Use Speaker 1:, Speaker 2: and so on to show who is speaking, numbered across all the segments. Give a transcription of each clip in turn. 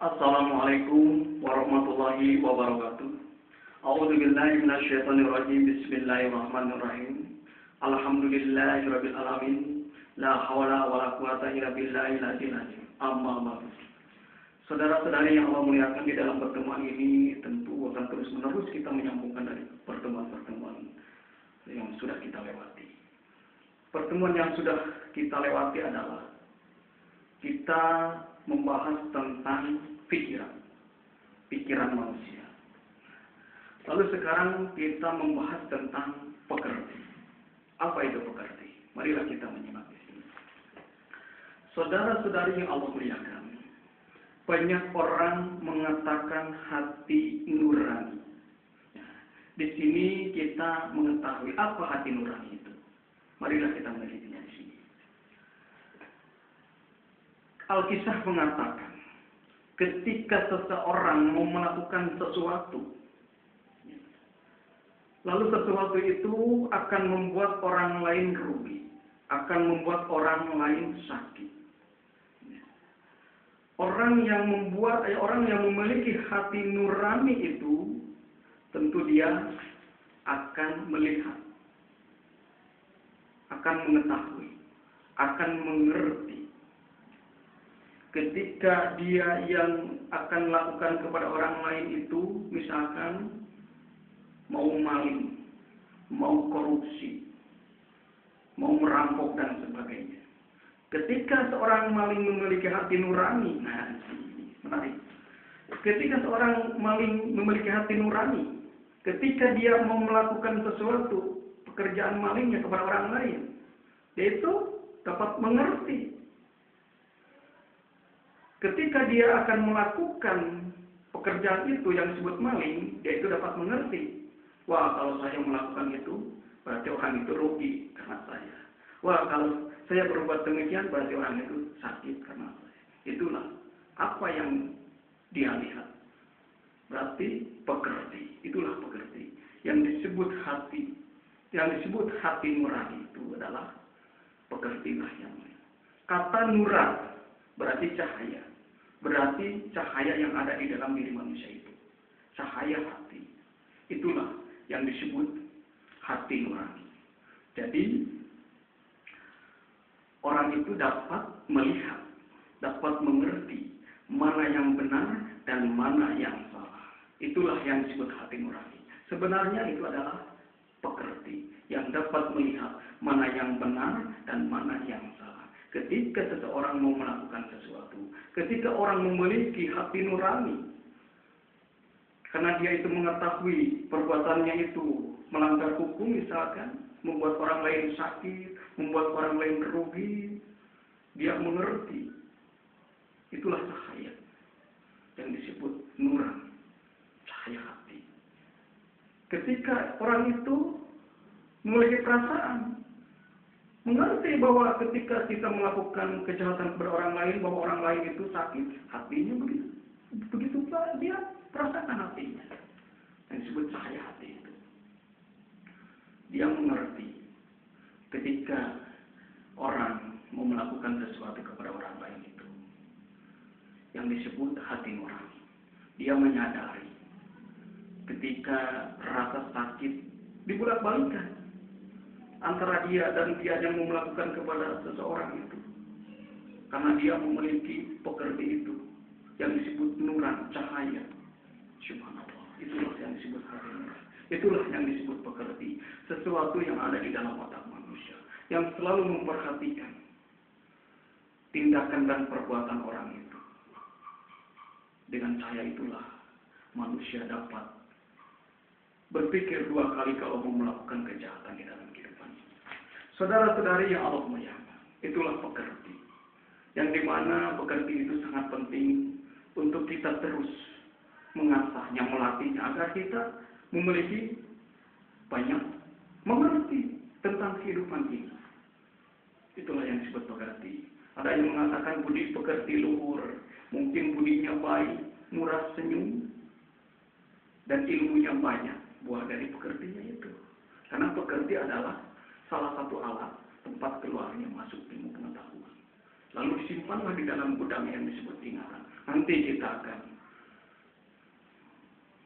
Speaker 1: Assalamualaikum warahmatullahi wabarakatuh. A'udzu billahi minasyaitonir rajim. Bismillahirrahmanirrahim. Alhamdulillahirabbil alamin. La haula wala quwata illa billahil azim. Amma ba'du. Saudara-saudari yang Allah muliakan, di dalam pertemuan ini tentu akan terus-menerus kita menyambungkan dari pertemuan-pertemuan yang sudah kita lewati. Pertemuan yang sudah kita lewati adalah kita membahas tentang pikiran manusia. Lalu sekarang kita membahas tentang pekerti. Apa itu pekerti? Marilah kita menyimak di sini. Saudara-saudari yang Allah muliakan, banyak orang mengatakan hati nurani. Di sini kita mengetahui apa hati nurani itu. Marilah kita menelitinya di sini. Alkisah mengatakan, ketika seseorang mau melakukan sesuatu, lalu sesuatu itu akan membuat orang lain rugi, akan membuat orang lain sakit. Orang yang memiliki hati nurani itu, tentu dia akan melihat, akan mengetahui, akan mengerti. Ketika dia yang akan lakukan kepada orang lain itu, misalkan mau maling, mau korupsi, mau merampok dan sebagainya. Ketika seorang maling memiliki hati nurani, nah ini menarik. Ketika seorang maling memiliki hati nurani, ketika dia mau melakukan sesuatu, pekerjaan malingnya kepada orang lain, dia itu dapat mengerti. Ketika dia akan melakukan pekerjaan itu yang disebut maling, dia itu dapat mengerti. Wah, kalau saya melakukan itu, berarti orang itu rugi karena saya. Wah, kalau saya berbuat demikian, berarti orang itu sakit karena saya. Itulah apa yang dia lihat. Berarti pekerti. Itulah pekerti. Yang disebut hati nurani itu adalah pekertilah yang lain. Kata nuran berarti cahaya. Berarti cahaya yang ada di dalam diri manusia itu. Cahaya hati. Itulah yang disebut hati nurani. Jadi, orang itu dapat melihat, dapat mengerti mana yang benar dan mana yang salah. Itulah yang disebut hati nurani. Sebenarnya itu adalah pekerti yang dapat melihat mana yang benar dan mana yang salah. Ketika seseorang mau melakukan sesuatu, ketika orang memiliki hati nurani, karena dia itu mengetahui perbuatannya itu melanggar hukum, misalkan membuat orang lain sakit, membuat orang lain rugi, dia mengerti. Itulah cahaya yang disebut nuran, cahaya hati. Ketika orang itu memiliki perasaan, mengerti bahwa ketika kita melakukan kejahatan kepada orang lain, bahwa orang lain itu sakit, hatinya begitu pula dia merasakan hatinya. Yang disebut cahaya hati itu. Dia mengerti ketika orang mau melakukan sesuatu kepada orang lain itu. Yang disebut hati nurani. Dia menyadari ketika rasa sakit dibulak-balikan antara dia dan dia yang mau melakukan kepada seseorang itu. Karena dia memiliki pekerti itu yang disebut nuran, cahaya. Subhanallah. Itulah yang disebut hati nurani. Itulah yang disebut pekerti. Sesuatu yang ada di dalam otak manusia. Yang selalu memperhatikan tindakan dan perbuatan orang itu. Dengan cahaya itulah manusia dapat berpikir dua kali kalau mau melakukan kejahatan di dalam kehidupan. Saudara-saudari yang Allah muliakan, itulah pekerti. Yang dimana pekerti itu sangat penting untuk kita terus mengasahnya, melatihnya, agar kita memiliki banyak mengerti tentang kehidupan kita. Itulah yang disebut pekerti. Ada yang mengatakan budi pekerti luhur, mungkin budinya baik, murah senyum, dan ilmunya banyak. Buah dari pekertinya itu. Karena pekerti adalah salah satu alat tempat keluarnya masuk ilmu pengetahuan. Lalu lalu simpanlah di dalam gudang yang disebut ingatan. Nanti kita akan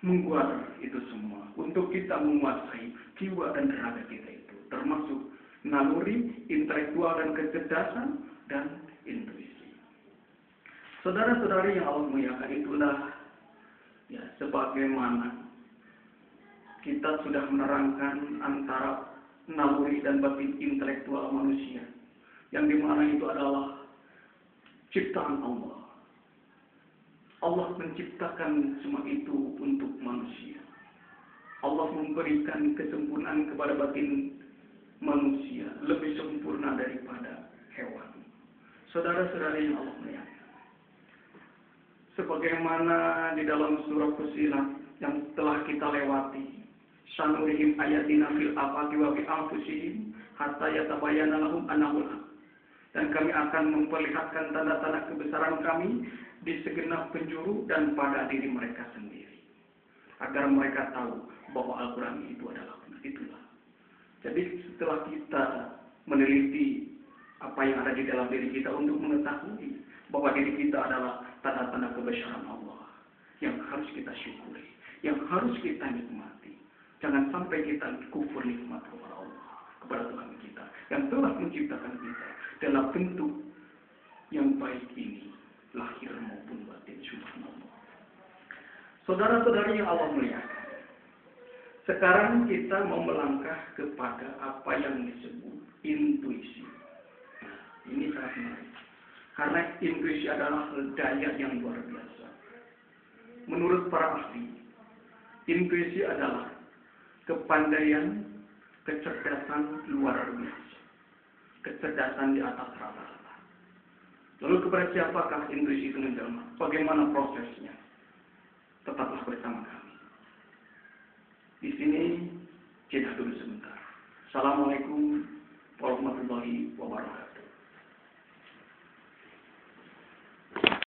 Speaker 1: mengguar itu semua untuk kita menguasai jiwa dan raga kita itu, termasuk naluri, intelektual dan kecerdasan dan intuisi. Saudara-saudari yang Allah muliakan, itulah ya sebagaimana kita sudah menerangkan antara naluri dan batin intelektual manusia, yang dimana itu adalah ciptaan Allah. Allah menciptakan semua itu untuk manusia. Allah memberikan kesempurnaan kepada batin manusia lebih sempurna daripada hewan. Saudara-saudari yang Allah muliakan, sebagaimana di dalam surah Fussilat yang telah kita lewati, sanurihim ayatina fil afaqi wa fi anfusihim hatta yatabayyana lahum annahu al-haq. Dan kami akan memperlihatkan tanda-tanda kebesaran kami di segenap penjuru dan pada diri mereka sendiri, agar mereka tahu bahwa Al-Quran itu adalah benar. Itulah. Jadi setelah kita meneliti apa yang ada di dalam diri kita untuk mengetahui bahwa diri kita adalah tanda-tanda kebesaran Allah yang harus kita syukuri, yang harus kita nikmati. Jangan sampai kita kufur nikmat kepada Allah, kepada Tuhan kita yang telah menciptakan kita dalam bentuk yang baik ini, lahir maupun batin. Subhanallah. Saudara-saudari yang Allah muliakan, sekarang kita mau melangkah kepada apa yang disebut intuisi. Nah, ini sangat menarik, karena intuisi adalah daya yang luar biasa. Menurut para ahli, intuisi adalah kepandaian, kecerdasan luar biasa, kecerdasan di atas rata-rata. Lalu kepada siapakah intuisi itu menjelma? Bagaimana prosesnya? Tetaplah bersama kami. Di sini jeda dulu sebentar. Assalamualaikum warahmatullahi wabarakatuh.